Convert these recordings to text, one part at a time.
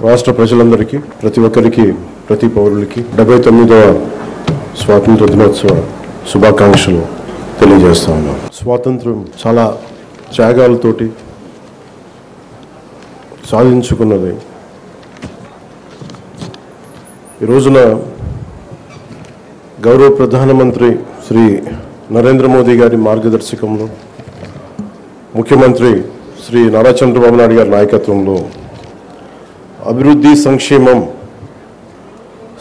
రాష్ట్ర ప్రజలందరికీ ప్రతి ఒక్కరికి ప్రతి పౌరులకి 79వ స్వాతంత్ర దినోత్సవ శుభాకాంక్షలు తెలియజేస్తా ఉన్నాం. స్వాతంత్రం చాలా త్యాగాలతోటి సాధించుకున్నది. ఈ రోజున గౌరవ ప్రధానమంత్రి శ్రీ నరేంద్ర మోదీ గారి మార్గదర్శకంలో ముఖ్యమంత్రి శ్రీ నారా చంద్రబాబు నాయుడు గారి నాయకత్వంలో అభివృద్ధి సంక్షేమం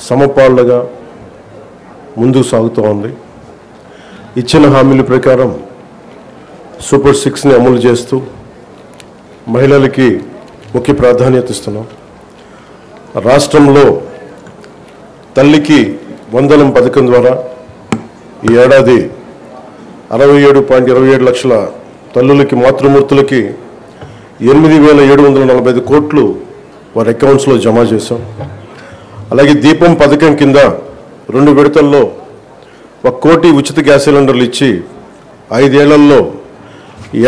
సమపాళ్లుగా ముందుకు సాగుతూ ఉంది. ఇచ్చిన హామీల ప్రకారం సూపర్ 6ని అమలు చేస్తూ మహిళలకి ముఖ్య ప్రాధాన్యత ఇస్తున్నాం. రాష్ట్రంలో తల్లికి వందనం పథకం ద్వారా ఈ ఏడాది 67.27 లక్షల తల్లులకి మాతృమూర్తులకి 8,745 కోట్లు వారి అకౌంట్స్లో జమ చేశాం. అలాగే దీపం పథకం కింద 2 విడతల్లో 1 కోటి ఉచిత గ్యాస్ సిలిండర్లు ఇచ్చి 5 ఏళ్లలో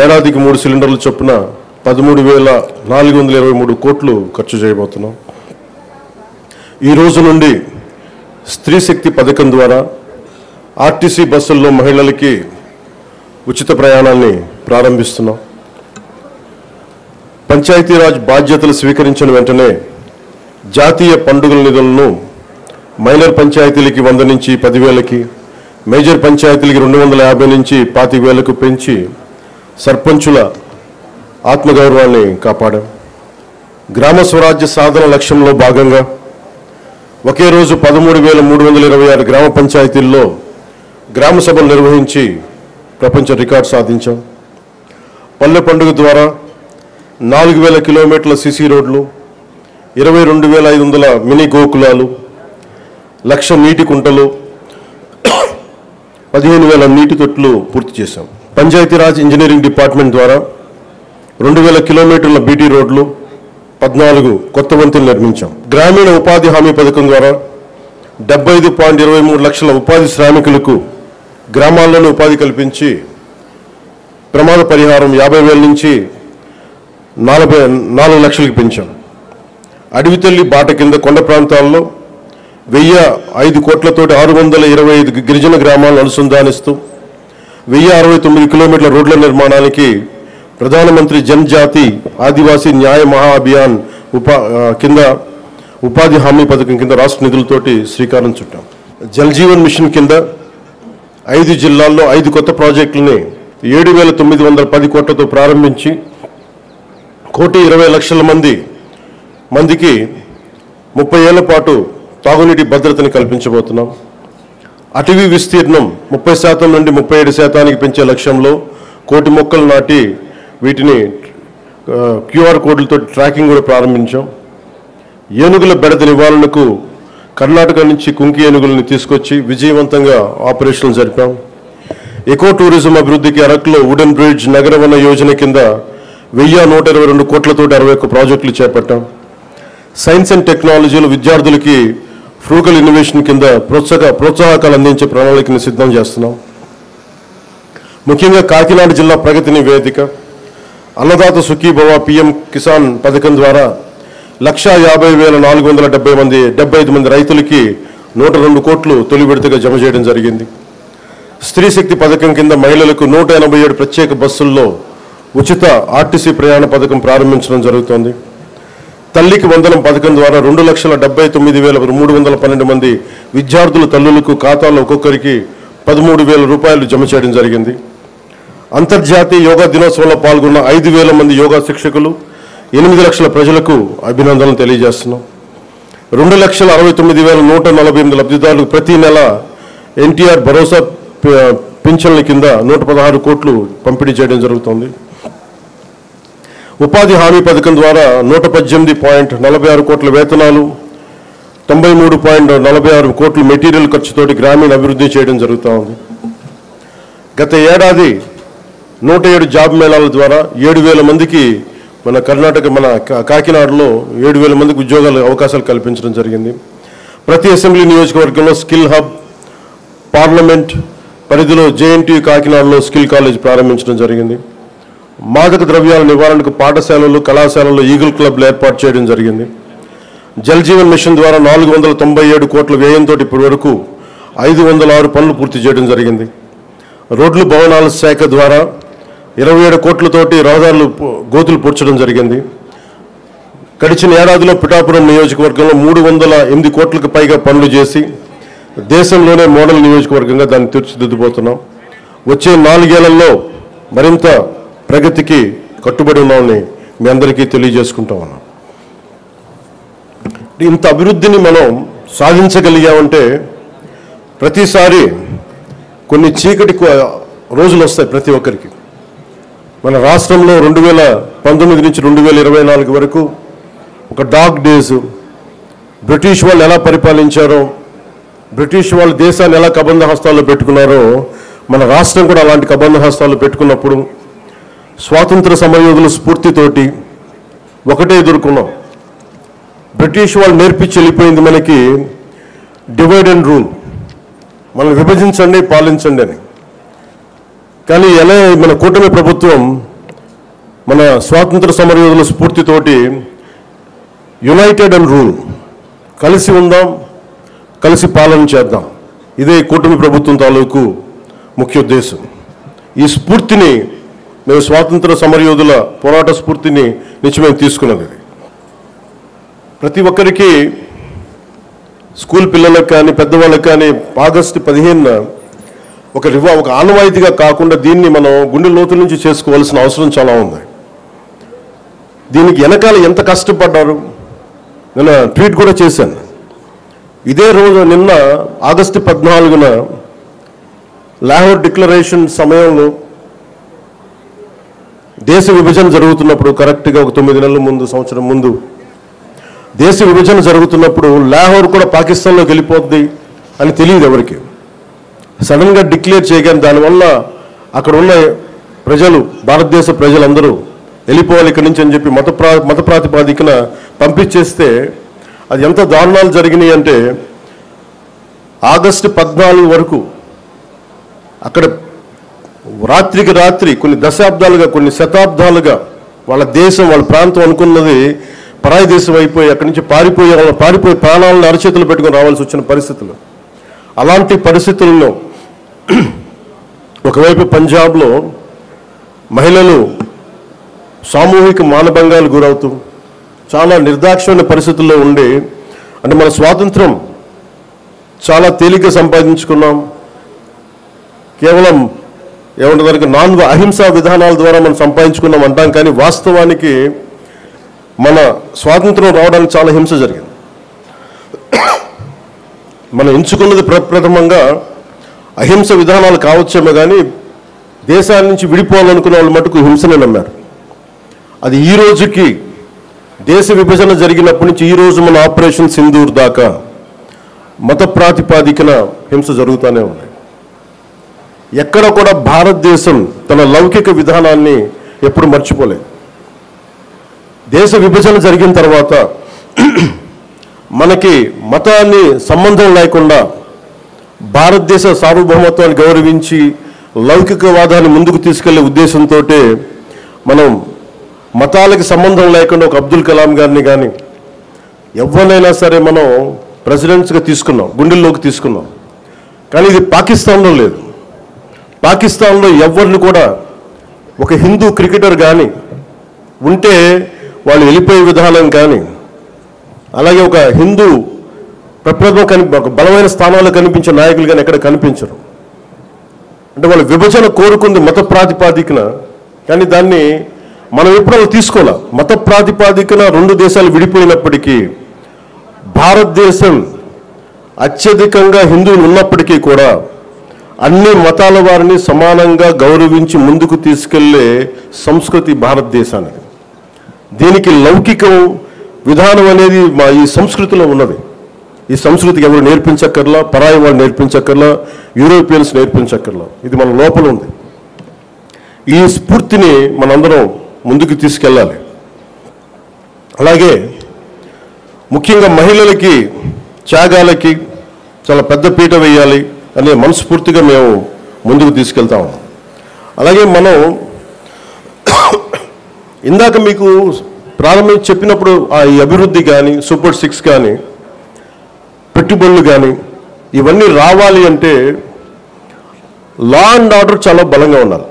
ఏడాదికి 3 సిలిండర్లు చొప్పున 13,423 కోట్లు ఖర్చు చేయబోతున్నాం. ఈ రోజు నుండి స్త్రీ శక్తి పథకం ద్వారా ఆర్టీసీ బస్సుల్లో మహిళలకి ఉచిత ప్రయాణాన్ని ప్రారంభిస్తున్నాం. పంచాయతీరాజ్ బాధ్యతలు స్వీకరించిన వెంటనే జాతీయ పండుగల నిధులను మైనర్ పంచాయతీలకి 100 నుంచి 10,000కి, మేజర్ పంచాయతీలకి 250 నుంచి 25,000కు పెంచి సర్పంచుల ఆత్మగౌరవాన్ని కాపాడాం. గ్రామ స్వరాజ్య సాధన లక్ష్యంలో భాగంగా ఒకే రోజు 13,326 గ్రామ పంచాయతీల్లో గ్రామ సభలు నిర్వహించి ప్రపంచ రికార్డు సాధించాం. పల్లె పండుగ ద్వారా 4,000 కిలోమీటర్ల సిసి రోడ్లు, 22,500 మినీ గోకులాలు, 1,00,000 నీటి కుంటలు, 15,000 నీటి తొట్లు పూర్తి చేశాం. పంచాయతీరాజ్ ఇంజనీరింగ్ డిపార్ట్మెంట్ ద్వారా 2,000 కిలోమీటర్ల బీటీ రోడ్లు, 14 కొత్త వంతెనలు నిర్మించాం. గ్రామీణ ఉపాధి హామీ పథకం ద్వారా 75.23 లక్షల ఉపాధి శ్రామికులకు గ్రామాల్లోనే ఉపాధి కల్పించి ప్రమాద పరిహారం 50,000 నుంచి 4 లక్షలకు పెంచాం. అడవి తల్లి బాట కింద కొండ ప్రాంతాల్లో 1,005 కోట్లతోటి 625 గిరిజన గ్రామాలను అనుసంధానిస్తూ 1,069 కిలోమీటర్ల రోడ్ల నిర్మాణానికి ప్రధానమంత్రి జనజాతి ఆదివాసీ న్యాయ మహా అభియాన్ కింద ఉపాధి హామీ పథకం కింద రాష్ట్ర నిధులతోటి శ్రీకారం చుట్టాం. జల్ జీవన్ మిషన్ కింద 5 జిల్లాల్లో 5 కొత్త ప్రాజెక్టులని 7,910 కోట్లతో ప్రారంభించి 1,20,00,000 మందికి 30 ఏళ్ల పాటు తాగునీటి భద్రతని కల్పించబోతున్నాం. అటవీ విస్తీర్ణం 30% నుండి 37% పెంచే లక్ష్యంలో 1 కోటి మొక్కలు నాటి వీటిని QR కోడ్లతో ట్రాకింగ్ కూడా ప్రారంభించాం. ఏనుగుల బెడద నివారణకు కర్ణాటక నుంచి కుంకి ఏనుగులను తీసుకొచ్చి విజయవంతంగా ఆపరేషన్లు జరిపాం. ఎకో టూరిజం అభివృద్ధికి అరకులో వుడెన్ బ్రిడ్జ్ నగరవన యోజన కింద 1,122 కోట్లతో 61 ప్రాజెక్టులు చేపట్టాం. సైన్స్ అండ్ టెక్నాలజీలో విద్యార్థులకి ఫ్రూగల్ ఇన్నోవేషన్ కింద ప్రోత్సాహకాలు అందించే ప్రణాళికను సిద్ధం చేస్తున్నాం. ముఖ్యంగా కాకినాడ జిల్లా ప్రగతి నివేదిక, అన్నదాత సుఖీభవ PM కిసాన్ పథకం ద్వారా 1,50,475 మంది రైతులకి 102 కోట్లు తొలి విడతగా జమ చేయడం జరిగింది. స్త్రీ శక్తి పథకం కింద మహిళలకు 187 ప్రత్యేక బస్సుల్లో ఉచిత ఆర్టీసీ ప్రయాణ పథకం ప్రారంభించడం జరుగుతోంది. తల్లికి వందనం పథకం ద్వారా 2,79,312 మంది విద్యార్థుల తల్లులకు ఖాతాలో ఒక్కొక్కరికి 13,000 రూపాయలు జమ చేయడం జరిగింది. అంతర్జాతీయ యోగా దినోత్సవంలో పాల్గొన్న 5,000 మంది యోగా శిక్షకులు, 8 లక్షల ప్రజలకు అభినందనలు తెలియజేస్తున్నాం. 2,69,148 లబ్ధిదారులకు ప్రతి నెల NTR భరోసా పింఛన్ల కింద 116 కోట్లు పంపిణీ చేయడం జరుగుతుంది. ఉపాధి హామీ పథకం ద్వారా 118.46 కోట్ల వేతనాలు, 93.46 కోట్ల మెటీరియల్ ఖర్చుతోటి గ్రామీణ అభివృద్ధి చేయడం జరుగుతూ ఉంది. గత ఏడాది 107 జాబ్ మేళాల ద్వారా 7,000 మందికి మన కాకినాడలో 7,000 మందికి ఉద్యోగాల అవకాశాలు కల్పించడం జరిగింది. ప్రతి అసెంబ్లీ నియోజకవర్గంలో స్కిల్ హబ్, పార్లమెంట్ పరిధిలో JNTU కాకినాడలో స్కిల్ కాలేజ్ ప్రారంభించడం జరిగింది. మాదక ద్రవ్యాల నివారణకు పాఠశాలలు, కళాశాలల్లో ఈగల్ క్లబ్లు ఏర్పాటు చేయడం జరిగింది. జల్ జీవన్ మిషన్ ద్వారా 497 కోట్ల వ్యయంతో ఇప్పటి వరకు 506 పనులు పూర్తి చేయడం జరిగింది. రోడ్లు భవనాల శాఖ ద్వారా 27 కోట్లతోటి రహదారులు గోతులు పూడ్చడం జరిగింది. గడిచిన ఏడాదిలో పిఠాపురం నియోజకవర్గంలో 308 కోట్లకు పైగా పనులు చేసి దేశంలోనే మోడల్ నియోజకవర్గంగా దాన్ని తీర్చిదిద్దుబోతున్నాం. వచ్చే 4 ఏళ్లలో మరింత ప్రగతికి కట్టుబడి ఉన్నామని మీ అందరికీ తెలియజేసుకుంటా ఉన్నాం. ఇంత అభివృద్ధిని మనం సాధించగలిగామంటే ప్రతిసారి కొన్ని చీకటి రోజులు వస్తాయి ప్రతి ఒక్కరికి. మన రాష్ట్రంలో 2019 నుంచి 2024 వరకు ఒక డార్క్ డేస్, బ్రిటిష్ వాళ్ళు ఎలా పరిపాలించారో, బ్రిటిష్ వాళ్ళు దేశాన్ని ఎలా కబంధ హస్తాల్లో పెట్టుకున్నారో మన రాష్ట్రం కూడా అలాంటి కబంధ హస్తాల్లో పెట్టుకున్నప్పుడు స్వాతంత్ర సమరయోధుల స్ఫూర్తితోటి ఒకటే ఎదుర్కొన్నాం. బ్రిటిష్ వాళ్ళు నేర్పించి వెళ్ళిపోయింది మనకి డివైడ్ అండ్ రూల్, మనం విభజించండి పాలించండి అని. కానీ ఎలా మన కూటమి ప్రభుత్వం మన స్వాతంత్ర సమరయోధుల స్ఫూర్తితోటి యునైటెడ్ అండ్ రూల్, కలిసి ఉందాం, కలిసి పాలన చేద్దాం, ఇదే కూటమి ప్రభుత్వం తాలూకు ముఖ్య ఉద్దేశం. ఈ స్ఫూర్తిని మేము స్వాతంత్ర సమరయోధుల పోరాట స్ఫూర్తిని నుంచి మేము తీసుకున్నది. ప్రతి ఒక్కరికి స్కూల్ పిల్లలకు కానీ పెద్దవాళ్ళకి కానీ ఆగస్టు 15న ఒక ఆనవాయితీగా కాకుండా దీన్ని మనం గుండె లోతు నుంచి చేసుకోవాల్సిన అవసరం చాలా ఉంది. దీనికి వెనకాల ఎంత కష్టపడ్డారు నేను ట్వీట్ కూడా చేశాను. ఇదే రోజు నిన్న ఆగస్టు 14న లాహోర్ డిక్లరేషన్ సమయంలో దేశ విభజన జరుగుతున్నప్పుడు కరెక్ట్గా ఒక 9 నెలల ముందు, సంవత్సరం ముందు దేశ విభజన జరుగుతున్నప్పుడు లాహోర్ కూడా పాకిస్తాన్లోకి వెళ్ళిపోద్ది అని తెలియదు ఎవరికి. సడన్గా డిక్లేర్ చేయగానే దానివల్ల అక్కడ ఉన్న ప్రజలు, భారతదేశ ప్రజలందరూ వెళ్ళిపోవాలి ఇక్కడి నుంచి అని చెప్పి మత ప్రాతిపాదికన పంపించేస్తే అది ఎంత దారుణాలు జరిగినాయి అంటే ఆగస్టు 14 వరకు అక్కడ రాత్రికి రాత్రి కొన్ని దశాబ్దాలుగా, కొన్ని శతాబ్దాలుగా వాళ్ళ దేశం, వాళ్ళ ప్రాంతం అనుకున్నది పరాయి దేశం అయిపోయి అక్కడి నుంచి పారిపోయి ప్రాణాలను అరచేతులు పెట్టుకొని రావాల్సి వచ్చిన పరిస్థితులు. అలాంటి పరిస్థితుల్లో ఒకవైపు పంజాబ్లో మహిళలు సామూహిక మానభంగాలు గురవుతూ చాలా నిర్దాక్షిణ్యమైన పరిస్థితుల్లో ఉండి, అంటే మన స్వాతంత్రం చాలా తేలిగ్గా సంపాదించుకున్నాం, కేవలం ఏమంటారు అహింసా విధానాల ద్వారా మనం సంపాదించుకున్నాం అంటాం. కానీ వాస్తవానికి మన స్వాతంత్రం రావడానికి చాలా హింస జరిగింది. మనం ఎంచుకున్నది ప్రప్రథమంగా అహింస విధానాలు కావచ్చేమో కానీ దేశాన్ని నుంచి విడిపోవాలనుకున్న వాళ్ళు మటుకు హింసనే నమ్మారు. అది ఈ రోజుకి, దేశ విభజన జరిగినప్పటి నుంచి ఈ రోజు మన ఆపరేషన్ సింధూర్ దాకా మత ప్రాతిపాదికన హింస జరుగుతూనే ఉంది. ఎక్కడ కూడా భారతదేశం తన లౌకిక విధానాన్ని ఎప్పుడు మర్చిపోలేదు. దేశ విభజన జరిగిన తర్వాత మనకి మతాన్ని సంబంధం లేకుండా భారతదేశ సార్వభౌమత్వాన్ని గౌరవించి లౌకికవాదాన్ని ముందుకు తీసుకెళ్లే ఉద్దేశంతో మనం మతాలకి సంబంధం లేకుండా ఒక అబ్దుల్ కలాం గారిని కానీ ఎవరినైనా సరే మనం ప్రెసిడెంట్స్గా తీసుకున్నాం, గుండెల్లోకి తీసుకున్నాం. కానీ ఇది పాకిస్తాన్లో లేదు. పాకిస్తాన్లో ఎవరిని కూడా ఒక హిందూ క్రికెటర్ కానీ ఉంటే వాళ్ళు వెళ్ళిపోయే విధానం కానీ, అలాగే ఒక హిందూ ఒక బలమైన స్థానాల్లో కనిపించే నాయకులు కానీ ఎక్కడ కనిపించరు. అంటే వాళ్ళు విభజన కోరుకుంది మత ప్రాతిపాదికన, కానీ దాన్ని మనం ఎప్పుడూ తీసుకోవాలి. మత ప్రాతిపాదికన 2 దేశాలు విడిపోయినప్పటికీ భారతదేశం అత్యధికంగా హిందువులు ఉన్నప్పటికీ కూడా అన్ని మతాల వారిని సమానంగా గౌరవించి ముందుకు తీసుకెళ్లే సంస్కృతి భారతదేశానికి. దీనికి లౌకికం విధానం అనేది ఈ సంస్కృతిలో ఉన్నది. ఈ సంస్కృతికి ఎవరు నేర్పించక్కర్లా, పరాయి వాళ్ళు నేర్పించక్కర్లా, యూరోపియన్స్ నేర్పించక్కర్లా, ఇది మన లోపల ఉంది. ఈ స్ఫూర్తిని మనందరం ముందుకు తీసుకెళ్ళాలి. అలాగే ముఖ్యంగా మహిళలకి త్యాగాలకి చాలా పెద్ద పీట వేయాలి అనే మనస్ఫూర్తిగా మేము ముందుకు తీసుకెళ్తాము. అలాగే మనం ఇందాక మీకు ప్రారంభించి చెప్పినప్పుడు ఈ అభివృద్ధి కానీ సూపర్ 6 కానీ పెట్టుబడులు కానీ ఇవన్నీ రావాలి అంటే లా అండ్ ఆర్డర్ చాలా బలంగా ఉండాలి.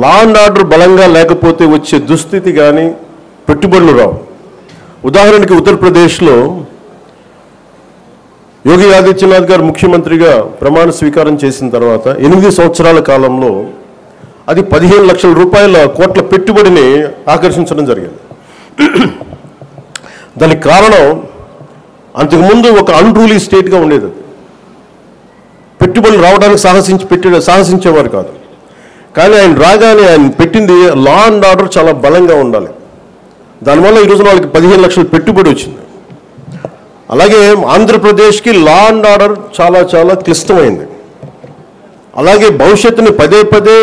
లా అండ్ ఆర్డర్ బలంగా లేకపోతే వచ్చే దుస్థితి కానీ పెట్టుబడులు రావు. ఉదాహరణకి ఉత్తరప్రదేశ్లో యోగి ఆదిత్యనాథ్ గారు ముఖ్యమంత్రిగా ప్రమాణ స్వీకారం చేసిన తర్వాత 8 సంవత్సరాల కాలంలో అది 15 లక్షల రూపాయల కోట్ల పెట్టుబడిని ఆకర్షించడం జరిగింది. దానికి కారణం అంతకుముందు ఒక అన్రూలీ స్టేట్గా ఉండేది. పెట్టుబడులు రావడానికి సాహసించేవారు కాదు. కానీ ఆయన రాగానే ఆయన పెట్టింది లా అండ్ ఆర్డర్ చాలా బలంగా ఉండాలి. దానివల్ల ఈరోజు వాళ్ళకి 15 లక్షల పెట్టుబడి వచ్చింది. అలాగే ఆంధ్రప్రదేశ్కి లా అండ్ ఆర్డర్ చాలా చాలా క్లిష్టమైంది. అలాగే భవిష్యత్తుని పదే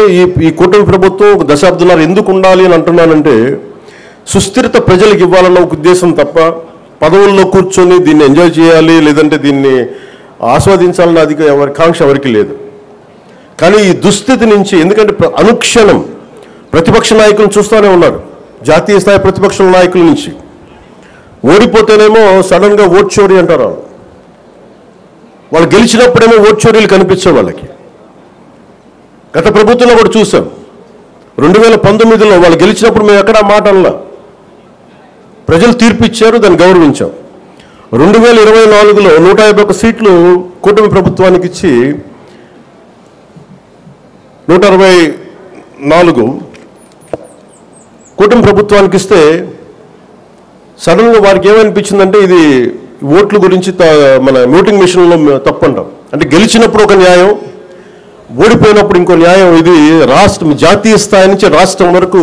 ఈ కూటమి ప్రభుత్వం ఒక దశాబ్దాలు ఎందుకు ఉండాలి అని అంటున్నానంటే సుస్థిరత ప్రజలకు ఇవ్వాలన్న ఒక ఉద్దేశం తప్ప పదవుల్లో కూర్చొని దీన్ని ఎంజాయ్ చేయాలి లేదంటే దీన్ని ఆస్వాదించాలన్న కాంక్ష ఎవరికి లేదు. కానీ ఈ దుస్థితి నుంచి ఎందుకంటే అనుక్షణం ప్రతిపక్ష నాయకులను చూస్తూనే ఉన్నారు. జాతీయ స్థాయి ప్రతిపక్ష నాయకుల నుంచి ఓడిపోతేనేమో సడన్గా ఓట్ చోరీ అంటారు. వాళ్ళు గెలిచినప్పుడేమో ఓట్ చోరీలు కనిపించాయి వాళ్ళకి. గత ప్రభుత్వంలో కూడా చూసాం. 2019లో వాళ్ళు గెలిచినప్పుడు మేము ఎక్కడా మాట అనలా. ప్రజలు తీర్పు ఇచ్చారు, దాన్ని గౌరవించాం. 2024లో 151 సీట్లు కూటమి ప్రభుత్వానికి ఇచ్చి 164 కూటమి ప్రభుత్వానికి ఇస్తే సడన్గా వారికి ఏమనిపించిందంటే ఇది ఓట్ల గురించి మన ఓటింగ్ మిషన్లో తప్పంటాం. అంటే గెలిచినప్పుడు ఒక న్యాయం, ఓడిపోయినప్పుడు ఇంకో న్యాయం. ఇది జాతీయ స్థాయి నుంచి రాష్ట్రం వరకు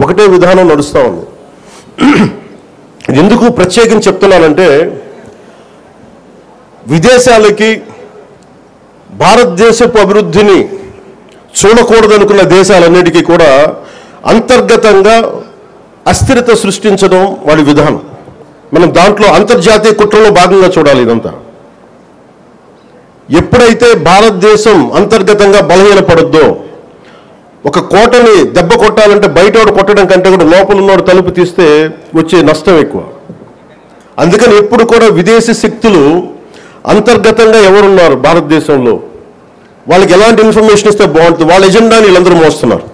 ఒకటే విధానం నడుస్తూ ఉంది. ఎందుకు ప్రత్యేకించి చెప్తున్నానంటే విదేశాలకి భారతదేశపు అభివృద్ధిని చూడకూడదనుకున్న దేశాలన్నిటికీ కూడా అంతర్గతంగా అస్థిరత సృష్టించడం వాడి విధానం. మనం దాంట్లో అంతర్జాతీయ కుట్రలో భాగంగా చూడాలి ఇదంతా. ఎప్పుడైతే భారతదేశం అంతర్గతంగా బలహీనపడద్దో, ఒక కోటని దెబ్బ కొట్టాలంటే బయటోడు కొట్టడం కంటే కూడా లోపల ఉన్నోడు తలుపు తీస్తే వచ్చే నష్టం ఎక్కువ. అందుకని ఎప్పుడు కూడా విదేశీ శక్తులు అంతర్గతంగా ఎవరున్నారు భారతదేశంలో, వాళ్ళకి ఎలాంటి ఇన్ఫర్మేషన్ ఇస్తే బాగుంటుంది, వాళ్ళ ఎజెండాని వీళ్ళందరూ మోస్తున్నారు.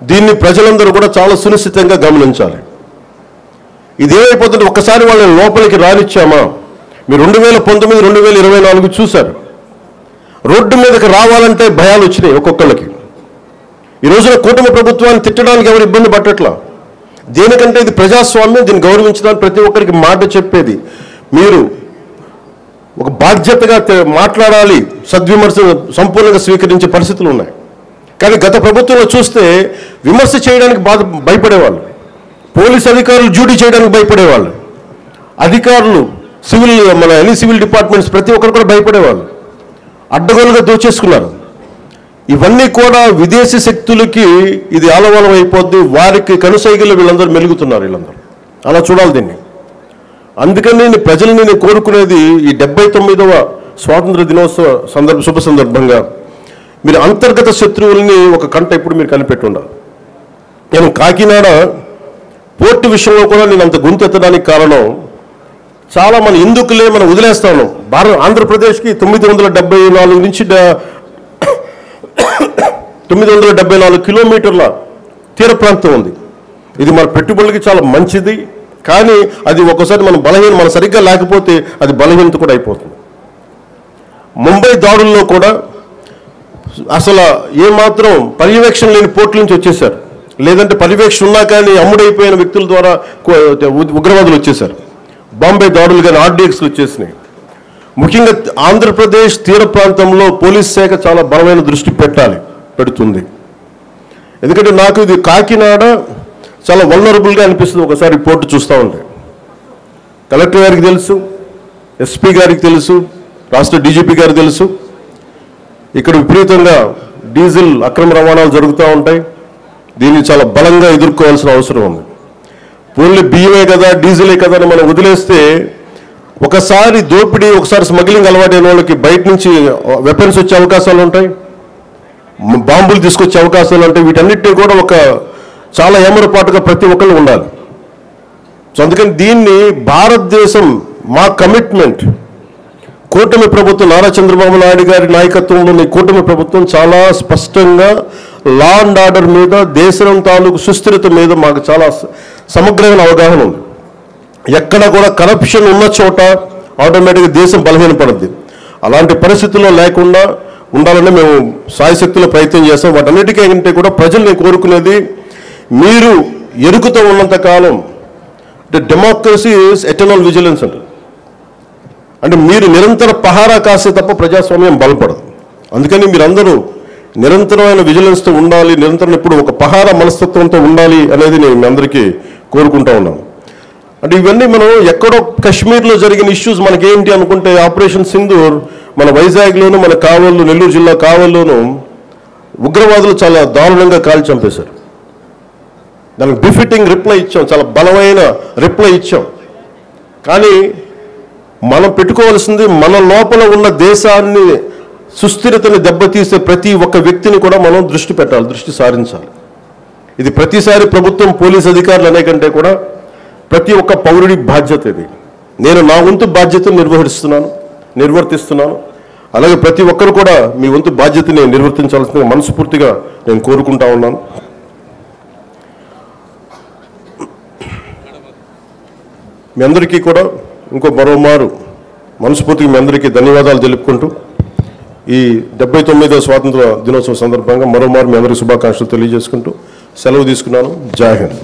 దీన్ని ప్రజలందరూ కూడా చాలా సునిశ్చితంగా గమనించాలి. ఇదేమైపోతుంది, ఒక్కసారి వాళ్ళని లోపలికి రానిచ్చామా? మీరు 2019, 2024 చూశారు. రోడ్డు మీదకి రావాలంటే భయాలు వచ్చినాయి ఒక్కొక్కళ్ళకి. ఈ రోజున కూటమి ప్రభుత్వాన్ని తిట్టడానికి ఎవరు ఇబ్బంది పట్టట్లా. దేనికంటే ఇది ప్రజాస్వామ్యం, దీన్ని గౌరవించడానికి ప్రతి ఒక్కరికి మాట చెప్పేది. మీరు ఒక బాధ్యతగా మాట్లాడాలి, సద్విమర్శ సంపూర్ణంగా స్వీకరించే పరిస్థితులు ఉన్నాయి. కానీ గత ప్రభుత్వంలో చూస్తే విమర్శ చేయడానికి భయపడేవాళ్ళు. పోలీస్ అధికారులు డ్యూటీ చేయడానికి భయపడేవాళ్ళు. అధికారులు అన్ని సివిల్ డిపార్ట్మెంట్స్ ప్రతి ఒక్కరు కూడా భయపడేవాళ్ళు. అడ్డగోలుగా దోచేసుకున్నారు. ఇవన్నీ కూడా విదేశీ శక్తులకి ఇది ఆలవాలం అయిపోద్ది. వారికి కనుసైగలు వీళ్ళందరూ మెలుగుతున్నారు. వీళ్ళందరూ అలా చూడాలి దీన్ని. అందుకని నేను ప్రజల్ని నేను కోరుకునేది ఈ 79వ స్వాతంత్ర దినోత్సవ శుభ సందర్భంగా మీరు అంతర్గత శత్రువుల్ని ఒక కంట ఇప్పుడు మీరు కనిపెట్టి ఉండాలి. నేను కాకినాడ పోర్టు విషయంలో కూడా నేను అంత గొంతెత్తడానికి కారణం చాలా మనం ఎందుకులే మనం వదిలేస్తాను. ఆంధ్రప్రదేశ్కి 974 నుంచి 974 కిలోమీటర్ల తీర ప్రాంతం ఉంది. ఇది మన పెట్టుబడులకి చాలా మంచిది. కానీ అది ఒక్కోసారి మన సరిగ్గా లేకపోతే అది బలహీనత కూడా అయిపోతుంది. ముంబై దాడుల్లో కూడా అసలు ఏమాత్రం పర్యవేక్షణ లేని పోర్టుల నుంచి వచ్చేసారు. లేదంటే పర్యవేక్షణ ఉన్నా కానీ అమ్ముడైపోయిన వ్యక్తుల ద్వారా ఉగ్రవాదులు వచ్చేసారు. బాంబే దాడులు కానీ ఆర్డీఎక్స్లు వచ్చేసినాయి. ముఖ్యంగా ఆంధ్రప్రదేశ్ తీర ప్రాంతంలో పోలీస్ శాఖ చాలా బలమైన దృష్టి పెడుతుంది. ఎందుకంటే నాకు ఇది కాకినాడ చాలా వల్నరబుల్గా అనిపిస్తుంది ఒకసారి పోర్టు చూస్తూ ఉంటే. కలెక్టర్ గారికి తెలుసు, ఎస్పీ గారికి తెలుసు, రాష్ట్ర డీజీపీ గారికి తెలుసు. ఇక్కడ విపరీతంగా డీజిల్ అక్రమ రవాణాలు జరుగుతూ ఉంటాయి. దీన్ని చాలా బలంగా ఎదుర్కోవాల్సిన అవసరం ఉంది. ఓన్లీ బియ్యమే కదా, డీజిలే కదా అని మనం వదిలేస్తే ఒకసారి దోపిడీ, ఒకసారి స్మగ్లింగ్ అలవాటైన వాళ్ళకి బయట నుంచి వెపన్స్ వచ్చే అవకాశాలు ఉంటాయి, బాంబులు తీసుకొచ్చే అవకాశాలు ఉంటాయి. వీటన్నిటినీ కూడా చాలా ఏమరపాటుగా ప్రతి ఒక్కళ్ళు ఉండాలి. సో అందుకని దీన్ని భారతదేశం మా కమిట్మెంట్, కూటమి ప్రభుత్వం నారా చంద్రబాబు నాయుడు గారి నాయకత్వంలోని కూటమి ప్రభుత్వం చాలా స్పష్టంగా లా అండ్ ఆర్డర్ మీద, దేశం తాలూకు సుస్థిరత మీద మాకు చాలా సమగ్రమైన అవగాహన ఉంది. ఎక్కడ కూడా కరప్షన్ ఉన్న చోట ఆటోమేటిక్గా దేశం బలహీనపడుద్ది. అలాంటి పరిస్థితుల్లో లేకుండా ఉండాలని మేము సాయశక్తిలో ప్రయత్నం చేస్తాం. వాటన్నిటికంటే కూడా ప్రజలు నేను కోరుకునేది, మీరు ఎరుకుతో ఉన్నంతకాలం అంటే డెమోక్రసీ ఈజ్ ఎటర్నల్ విజిలెన్స్ అంటే మీరు నిరంతర పహారా కాసే తప్ప ప్రజాస్వామ్యం బలపడదు. అందుకని మీరందరూ నిరంతరమైన విజిలెన్స్తో ఉండాలి, నిరంతరం ఇప్పుడు ఒక పహారా మనస్తత్వంతో ఉండాలి అనేది నేను మీ అందరికీ కోరుకుంటా ఉన్నాను. అంటే ఇవన్నీ మనం ఎక్కడో కశ్మీర్లో జరిగిన ఇష్యూస్ మనకేంటి అనుకుంటే, ఆపరేషన్ సింధూర్ మన వైజాగ్లోను, మన కావల్లో, నెల్లూరు జిల్లా కావల్లోనూ ఉగ్రవాదులు చాలా దారుణంగా కాల్చి చంపేశారు. దానికి బిఫిటింగ్ రిప్లై ఇచ్చాం, చాలా బలమైన రిప్లై ఇచ్చాం. కానీ మనం పెట్టుకోవాల్సింది, మన లోపల ఉన్న దేశాన్ని సుస్థిరతని దెబ్బతీసే ప్రతి ఒక్క వ్యక్తిని కూడా మనం దృష్టి పెట్టాలి, దృష్టి సారించాలి. ఇది ప్రతిసారి ప్రభుత్వం, పోలీస్ అధికారులు అనే కంటే కూడా ప్రతి ఒక్క పౌరుడి బాధ్యత ఇది. నేను నా వంతు బాధ్యతను నిర్వర్తిస్తున్నాను. అలాగే ప్రతి ఒక్కరు కూడా మీ వంతు బాధ్యతని నిర్వర్తించాల్సిందిగా మనస్ఫూర్తిగా నేను కోరుకుంటా ఉన్నాను. మీ అందరికీ కూడా మరోమారు మనస్ఫూర్తిగా మీ అందరికీ ధన్యవాదాలు తెలుపుకుంటూ, ఈ 79వ స్వాతంత్ర దినోత్సవం సందర్భంగా మరోమారు మీ అందరికీ శుభాకాంక్షలు తెలియజేసుకుంటూ సెలవు తీసుకున్నాను. జై హింద్.